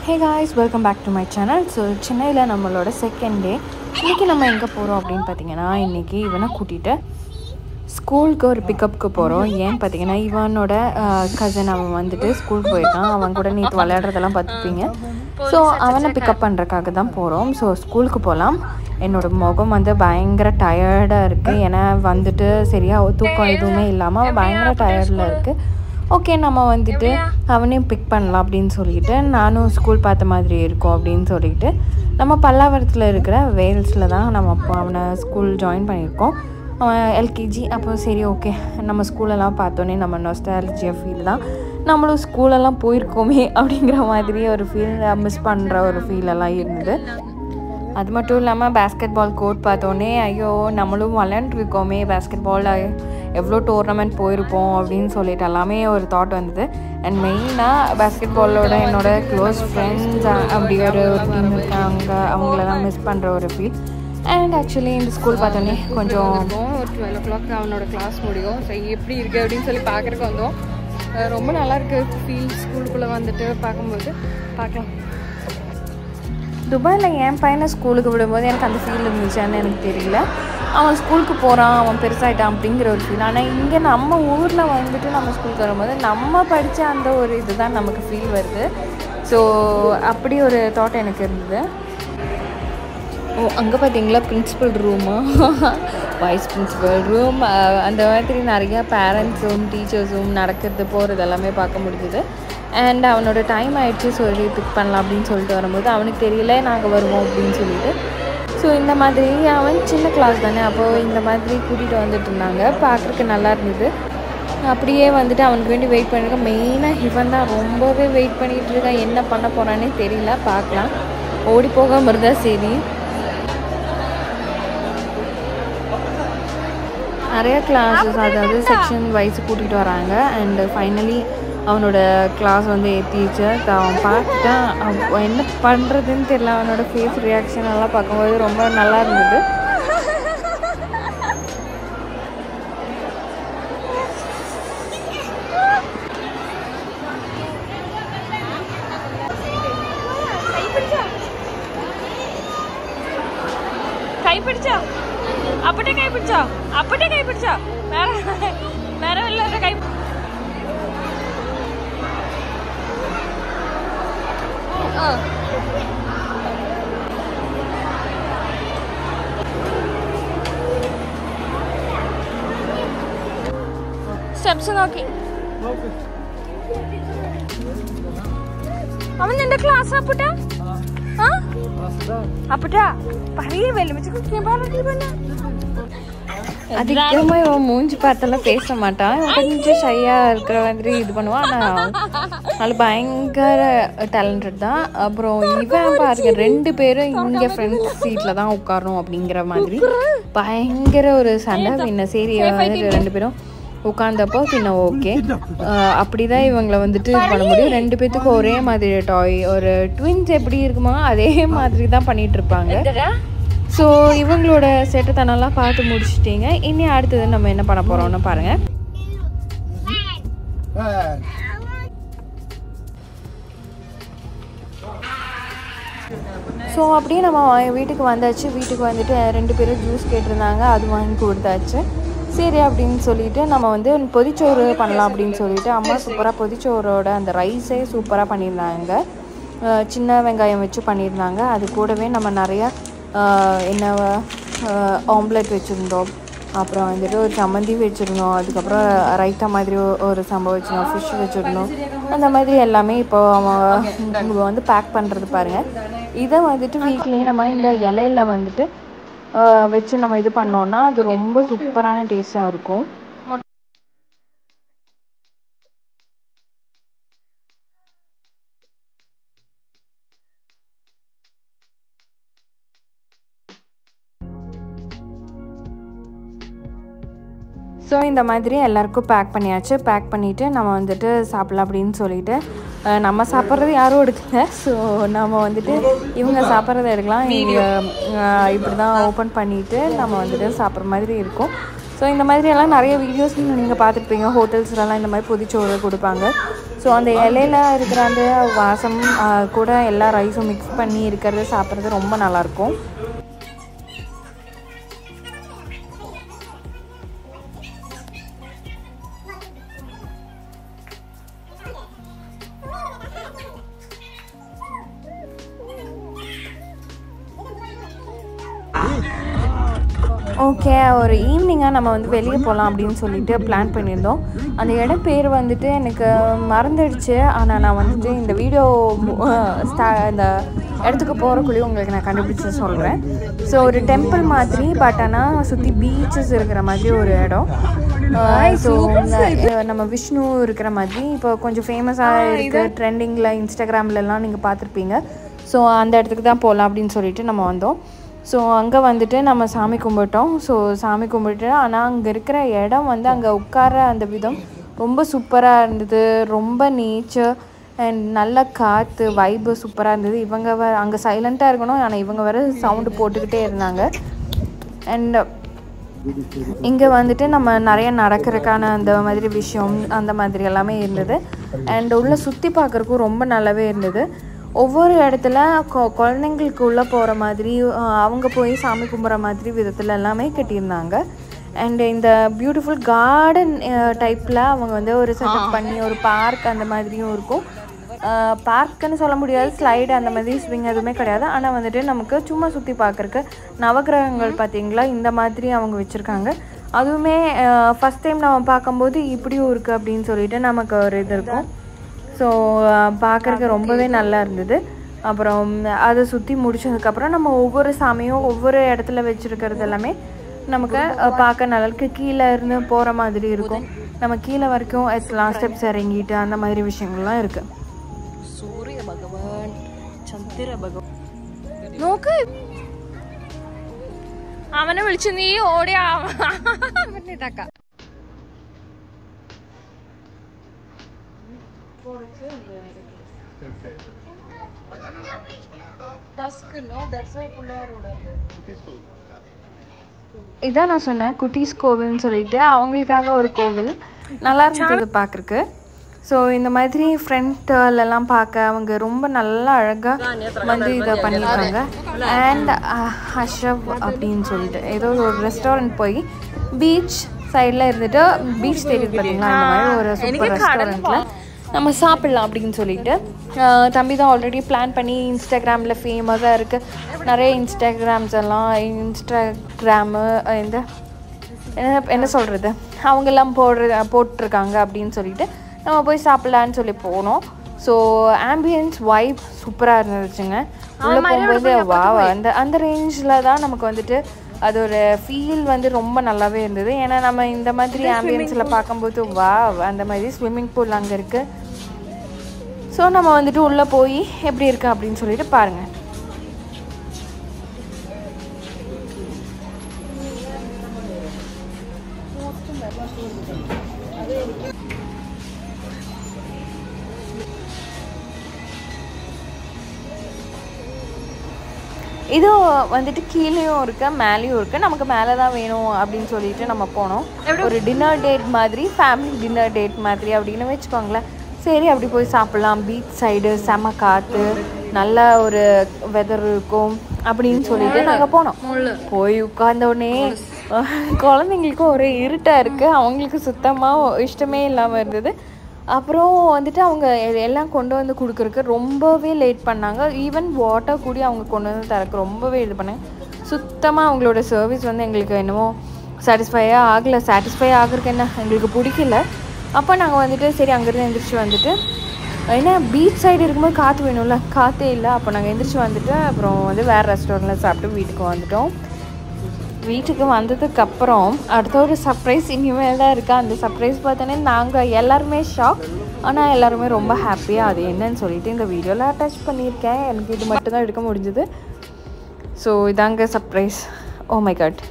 Hey guys, welcome back to my channel. So சென்னையில நம்மளோட second day. இன்னைக்கு நம்ம எங்க போறோம் அப்படினு பாத்தீங்கன்னா இன்னைக்கு இவனை கூட்டிட்டு ஸ்கூலுக்கு ஒரு பிக்கப்க்கு போறோம். ஏன் பாத்தீங்கன்னா இவனோட கசின் அவன் வந்துட்டு ஸ்கூலுக்கு போயிருக்கான். அவன் கூட நேத்து விளையாடுறதெல்லாம் பார்த்துப்பீங்க. ஸோ அவனை பிக்கப் பண்ணுறதுக்காக தான் போகிறோம். ஸோ ஸ்கூலுக்கு போகலாம். என்னோடய முகம் வந்து பயங்கர டயர்டாக இருக்குது. ஏன்னா வந்துட்டு சரியாக தூக்கம் எதுவுமே இல்லாமல் பயங்கர டயர்டில் இருக்குது. ஓகே நம்ம வந்துட்டு அவனையும் பிக் பண்ணலாம் அப்படின்னு சொல்லிட்டு நானும் ஸ்கூல் பார்த்த மாதிரி இருக்கும் அப்படின்னு சொல்லிட்டு நம்ம பல்லாவரத்தில் இருக்கிற வேல்ஸில் தான் நம்ம அப்போ அவனை ஸ்கூல் ஜாயின் பண்ணியிருக்கோம். அவன் எல்கேஜி. அப்போ சரி ஓகே நம்ம ஸ்கூலெல்லாம் பார்த்தோன்னே நம்ம நொஸ்டாலஜியா ஃபீல் தான். நம்மளும் ஸ்கூலெல்லாம் போயிருக்கோமே அப்படிங்கிற மாதிரி ஒரு ஃபீல், மிஸ் பண்ணுற ஒரு ஃபீலெல்லாம் இருந்தது. அது மட்டும் இல்லாமல் பேஸ்கெட் பால் கோர்ட் பார்த்தோன்னே ஐயோ நம்மளும் விளையாண்டுருக்கோமே, பேஸ்கெட் பால் எவ்வளோ டோர்னமெண்ட் போயிருப்போம் அப்படின்னு சொல்லிட்டு எல்லாமே ஒரு தாட் வந்தது. அண்ட் மெயினாக பேஸ்கெட் பாலோட என்னோடய க்ளோஸ் ஃப்ரெண்ட்ஸ் அப்படி ஒரு டீம் இருக்காங்க, அவங்களெல்லாம் மிஸ் பண்ணுற ஒரு ஃபீல். அண்ட் ஆக்சுவலி இந்த ஸ்கூல் பார்த்தோன்னே கொஞ்சம் ஒரு 12 o'clock அவனோட கிளாஸ் முடியும். ஸோ எப்படி இருக்குது அப்படின்னு சொல்லி பார்க்குறக்கு வந்தோம். ரொம்ப நல்லாயிருக்கு ஃபீல். ஸ்கூலுக்குள்ளே வந்துட்டு பார்க்கும்போது பார்க்கலாம். துபாயில் என் பையனை ஸ்கூலுக்கு விடும்போது எனக்கு அந்த ஃபீல் இருந்துச்சான்னு எனக்கு தெரியல. அவன் ஸ்கூலுக்கு போகிறான், அவன் பெருசாகிட்டான் அப்படிங்கிற ஒரு ஃபீல். ஆனால் இங்கே நம்ம ஊரில் வந்துட்டு நம்ம ஸ்கூலுக்கு வரும்போது நம்ம படித்த அந்த ஒரு இதுதான் நமக்கு ஃபீல் வருது. ஸோ அப்படி ஒரு தாட் எனக்கு இருந்தது. ஓ அங்கே பார்த்தீங்களா பிரின்சிபல் ரூமா, வைஸ் பிரின்சிபல் ரூம், அந்த மாதிரி நிறையா பேரண்ட்ஸும் டீச்சர்ஸும் நடக்கிறது போகிறது எல்லாமே பார்க்க முடிஞ்சுது. அண்ட் அவனோட டைம் ஆகிடுச்சு சொல்லி பிக் பண்ணலாம் அப்படின்னு சொல்லிட்டு வரும்போது அவனுக்கு தெரியல நாங்கள் வருவோம் அப்படின்னு சொல்லிட்டு. ஸோ இந்த மாதிரி அவன் சின்ன கிளாஸ் தானே, அப்போது இந்த மாதிரி கூட்டிகிட்டு வந்துட்டு இருந்தாங்க. பார்க்குறதுக்கு நல்லா இருந்தது. அப்படியே வந்துட்டு அவனுக்கு வேண்டி வெயிட் பண்ணியிருக்கேன். மெயினாக இவன் தான் ரொம்பவே வெயிட் பண்ணிகிட்டு இருக்கான். என்ன பண்ண போகிறானே தெரியல, பார்க்கலாம். ஓடி போகாமல் இருந்தால் சரி. நிறையா கிளாஸஸ் அதாவது செக்ஷன் வைஸ் கூட்டிகிட்டு வராங்க. அண்டு ஃபைனலி அவனோட கிளாஸ் வந்து ஏற்றிச்சு. அவன் பார்த்துட்டான், என்ன பண்ணுறதுன்னு தெரியல. அவனோட ஃபேஸ் ரியாக்ஷன் எல்லாம் பார்க்கும்போது ரொம்ப நல்லா இருந்தது. கை பிடிச்சா அப்பட்டே கை பிடிச்சா அப்பட்டே கை பிடிச்சா வேற வேற இல்ல கை സ്റ്റെപ്സ് നോക്കി. അവൻ നിന്റെ ക്ലാസ് അപ്പട്ടാ അപ്പട്ടാ പറയേ വെല്ലുമിച്ച് அதிகமாக இவன் மூஞ்சி பார்த்தெல்லாம் பேச மாட்டான். கொஞ்சம் ஷையாக இருக்கிற மாதிரி இது பண்ணுவான். ஆனால் அது பயங்கர டேலண்டட் தான். அப்புறம் இவன் பாருங்க 2 பேரும் இங்கே ஃப்ரெண்ட்ஸ் சீட்டில் தான் உட்காரணும் அப்படிங்கிற மாதிரி பயங்கர ஒரு சண்டை. பின்ன சரி வந்து 2 பேரும் உட்காந்தப்போ பின்ன ஓகே அப்படி தான் இவங்களை வந்துட்டு இது பண்ண முடியும். 2 பேர்த்துக்கு ஒரே மாதிரி டாய், ஒரு ட்வின்ஸ் எப்படி இருக்குமோ அதே மாதிரி தான் பண்ணிகிட்டு இருப்பாங்க. ஸோ இவங்களோட செட்டத்தனெல்லாம் பார்த்து முடிச்சிட்டிங்க. இனி அடுத்தது நம்ம என்ன பண்ண போகிறோம்னு பாருங்கள். ஸோ அப்படியே நம்ம வீட்டுக்கு வந்தாச்சு. வீட்டுக்கு வந்துட்டு 2 பேரும் ஜூஸ் கேட்டிருந்தாங்க, அது வாங்கி கொடுத்தாச்சு. சரி அப்படின்னு சொல்லிட்டு நம்ம வந்து பொதிச்சோறு பண்ணலாம் அப்படின்னு சொல்லிட்டு அம்மா சூப்பராக பொதிச்சோரோட அந்த ரைஸே சூப்பராக பண்ணியிருந்தாங்க. சின்ன வெங்காயம் வச்சு பண்ணியிருந்தாங்க. அது கூடவே நம்ம நிறையா என்ன ஆம்லெட் வச்சுருந்தோம். அப்புறம் வந்துட்டு ஒரு சம்மந்தி வச்சுருந்தோம். அதுக்கப்புறம் ரைத்தா மாதிரி ஒரு சம்பவம் வச்சுருந்தோம், ஃபிஷ் வச்சுருந்தோம். அந்த மாதிரி எல்லாமே இப்போ அவங்க வந்து பேக் பண்ணுறது பாருங்கள். இதை வந்துட்டு வீட்லேயே நம்ம இந்த இலையில வந்துட்டு வச்சு நம்ம இது பண்ணோன்னா அது ரொம்ப சூப்பரான டேஸ்ட்டாக இருக்கும். ஸோ இந்த மாதிரி எல்லாருக்கும் பேக் பண்ணியாச்சு. பேக் பண்ணிவிட்டு நம்ம வந்துட்டு சாப்பிட்லாம் அப்படின்னு சொல்லிட்டு நம்ம சாப்பிட்றது யாரும் எடுக்கல. ஸோ நம்ம வந்துட்டு இவங்க சாப்பிட்றத எடுக்கலாம். இப்படி தான் ஓப்பன் பண்ணிவிட்டு நம்ம வந்துட்டு சாப்பிட்ற மாதிரி இருக்கும். ஸோ இந்த மாதிரி எல்லாம் நிறைய வீடியோஸ் நீங்கள் பார்த்துருப்பீங்க. ஹோட்டல்ஸ்லாம் இந்த மாதிரி பொதிச்சோறு கொடுப்பாங்க. ஸோ அந்த இலையில இருக்கிற அந்த வாசம் கூட எல்லா ரைஸும் மிக்ஸ் பண்ணி இருக்கிறது சாப்பிட்றது ரொம்ப நல்லாயிருக்கும். ஓகே, ஒரு ஈவினிங்காக நம்ம வந்து வெளியே போகலாம் அப்படின்னு சொல்லிட்டு பிளான் பண்ணியிருந்தோம். அந்த இடம் பேர் வந்துட்டு எனக்கு மறந்துடுச்சு. ஆனால் நான் வந்துட்டு இந்த வீடியோ இந்த இடத்துக்கு போகிறக்குள்ளேயும் உங்களுக்கு நான் கண்டுபிடிச்சி சொல்கிறேன். ஸோ ஒரு டெம்பிள் மாதிரி, பட் ஆனால் சுற்றி பீச்சஸ் இருக்கிற மாதிரி ஒரு இடம். ஸோ நம்ம விஷ்ணு இருக்கிற மாதிரி இப்போ கொஞ்சம் ஃபேமஸாக இருக்குது, ட்ரெண்டிங்கில் இன்ஸ்டாகிராம்லலாம் நீங்கள் பார்த்துருப்பீங்க. ஸோ அந்த இடத்துக்கு தான் போகலாம் அப்படின்னு சொல்லிட்டு நம்ம வந்தோம். ஸோ அங்கே வந்துட்டு நம்ம சாமி கும்பிட்டோம். ஸோ சாமி கும்பிட்டு, ஆனால் அங்கே இருக்கிற இடம் வந்து அங்கே உட்கார அந்த விதம் ரொம்ப சூப்பராக இருந்தது. ரொம்ப நேச்சர் அண்ட் நல்ல காற்று வைப்பு சூப்பராக இருந்தது. இவங்க அங்கே சைலண்ட்டாக இருக்கணும், ஆனால் இவங்க வேறு சவுண்டு போட்டுக்கிட்டே இருந்தாங்க. அண்ட் இங்கே வந்துட்டு நம்ம நிறைய நடக்கிறதுக்கான அந்த மாதிரி விஷயம் அந்த மாதிரி எல்லாமே இருந்தது. அண்ட் உள்ளே சுற்றி பார்க்குறக்கும் ரொம்ப நல்லாவே இருந்தது. ஒவ்வொரு இடத்துல குழந்தைங்களுக்கு உள்ளே போகிற மாதிரி அவங்க போய் சாமி கும்பிட்ற மாதிரி விதத்தில் எல்லாமே கட்டியிருந்தாங்க. அண்ட் இந்த பியூட்டிஃபுல் கார்டன் டைப்பில் அவங்க வந்து ஒரு செட்டப் பண்ணி ஒரு பார்க் அந்த மாதிரியும் இருக்கும். பார்க்குன்னு சொல்ல முடியாது, ஸ்லைடு அந்த மாதிரி ஸ்விங் எதுவுமே கிடையாது. ஆனால் வந்துட்டு நமக்கு சும்மா சுற்றி பார்க்குறக்கு நவகிரகங்கள் பார்த்திங்களா இந்த மாதிரி அவங்க வச்சுருக்காங்க. அதுவுமே ஃபஸ்ட் டைம் நம்ம பார்க்கும்போது இப்படியும் இருக்குது அப்படின்னு சொல்லிட்டு நமக்கு ஒரு இது இருக்கும். ஸோ பார்க்குறக்கு ரொம்பவே நல்லா இருந்தது. அப்புறம் அதை சுற்றி முடிச்சதுக்கப்புறம் நம்ம ஒவ்வொரு சாமியும் ஒவ்வொரு இடத்துல வச்சுருக்கிறது எல்லாமே நமக்கு பார்க்க நல்லாருக்கு. கீழே இருந்து போகிற மாதிரி இருக்கும். நம்ம கீழே வரைக்கும் எத்தலாம் ஸ்டெப்ஸ் இறங்கிட்டு அந்த மாதிரி விஷயங்கள்லாம் இருக்குது. சூரிய பகவான், சந்திர பகவான் നോക്ക്. അവനെ വിളിച്ചു നീ ഓടി അവനിട്ടാക്ക. இதான் நான் சொன்னேன் குட்டீஸ் கோவில்னு சொல்லிட்டு, அவங்களுக்காக ஒரு கோவில் நல்லா இருந்தது பார்க்குறக்கு. ஸோ இந்த மாதிரி ஃப்ரண்ட்லலாம் பார்க்க அவங்க ரொம்ப நல்லா அழகாக வந்து இதை பண்ணியிருக்காங்க. அண்ட் ஹஷப் அப்படின்னு சொல்லிட்டு ஏதோ ஒரு ரெஸ்டாரண்ட் போய் பீச் சைடில் இருந்துட்டு பீச் தெரியுது பார்த்தீங்களா, இந்த மாதிரி ஒரு சூப்பர் ரெஸ்டாரண்ட்டில் நம்ம சாப்பிட்லாம் அப்படின்னு சொல்லிட்டு தம்பி தான் ஆல்ரெடி பிளான் பண்ணி இன்ஸ்டாகிராமில் ஃபேமஸாக இருக்குது. நிறைய இன்ஸ்டாகிராம்ஸ் எல்லாம் இன்ஸ்டாகிராமு இந்த என்ன சொல்கிறது அவங்கெல்லாம் போட்டிருக்காங்க அப்படின்னு சொல்லிட்டு நம்ம போய் சாப்பிட்லான்னு சொல்லி போனோம். ஸோ ஆம்பியன்ஸ் வைப் சூப்பராக இருந்துச்சுங்க. உள்ளே போகும்போது வா அந்த ரேஞ்சில் தான் நமக்கு வந்துட்டு அது ஒரு ஃபீல் வந்து ரொம்ப நல்லாவே இருந்தது. ஏன்னா நம்ம இந்த மாதிரி ஆம்பியன்ஸில் பார்க்கும்போது வா அந்த மாதிரி ஸ்விம்மிங் பூல் அங்கே இருக்குது. ஸோ நம்ம வந்துட்டு உள்ளே போய் எப்படி இருக்குது அப்படின்னு சொல்லிட்டு பாருங்கள். இது வந்துட்டு கீழேயும் இருக்குது மேலேயும் இருக்குது. நமக்கு மேலே தான் வேணும் அப்படின்னு சொல்லிட்டு நம்ம போனோம். ஒரு டின்னர் டேட் மாதிரி, ஃபேமிலி டின்னர் டேட் மாதிரி அப்படின்னு வச்சுக்கோங்களேன். சரி அப்படி போய் சாப்பிட்லாம், பீச் சைடு செம காற்று நல்ல ஒரு வெதர் இருக்கும் அப்படின்னு சொல்லிட்டு நாங்கள் போனோம். போய் உட்கார்ந்தோடனே குழந்தைங்களுக்கும் ஒரு இருட்டாக இருக்குது, அவங்களுக்கு சுத்தமாக இஷ்டமே இல்லாமல் இருந்தது. அப்புறம் வந்துட்டு அவங்க எல்லாம் கொண்டு வந்து கொடுக்குறக்கு ரொம்பவே லேட் பண்ணாங்க. ஈவன் வாட்டர் கூடி அவங்க கொண்டு வந்து தரக்கு ரொம்பவே இது பண்ணாங்க. சுத்தமாக அவங்களோட சர்வீஸ் வந்து எங்களுக்கு என்னமோ சாட்டிஸ்ஃபை ஆகிறதுக்கு என்ன எங்களுக்கு பிடிக்கல. அப்போ நாங்கள் வந்துட்டு சரி அங்கேருந்து எந்திரிச்சு வந்துட்டு, ஏன்னா பீச் சைடு இருக்கும்போது காற்று வேணும்ல, காற்றே இல்லை. அப்போ நாங்கள் எந்திரிச்சு வந்துட்டு அப்புறம் வந்து வேறு ரெஸ்டாரண்ட்டில் சாப்பிட்டு வீட்டுக்கு வந்துட்டோம். வீட்டுக்கு வந்ததுக்கப்புறம் அடுத்த ஒரு சர்ப்ரைஸ் இனிமேல் தான் இருக்குது. அந்த சர்ப்ரைஸ் பார்த்தோன்னே நாங்கள் எல்லாருமே ஷாக், ஆனால் எல்லாருமே ரொம்ப ஹாப்பியாக அது என்னன்னு சொல்லிட்டு இந்த வீடியோவில் அட்டாச் பண்ணியிருக்கேன். எனக்கு இது மட்டும் தான் எடுக்க முடிஞ்சுது. ஸோ இதாங்க சர்ப்ரைஸ். Oh my God.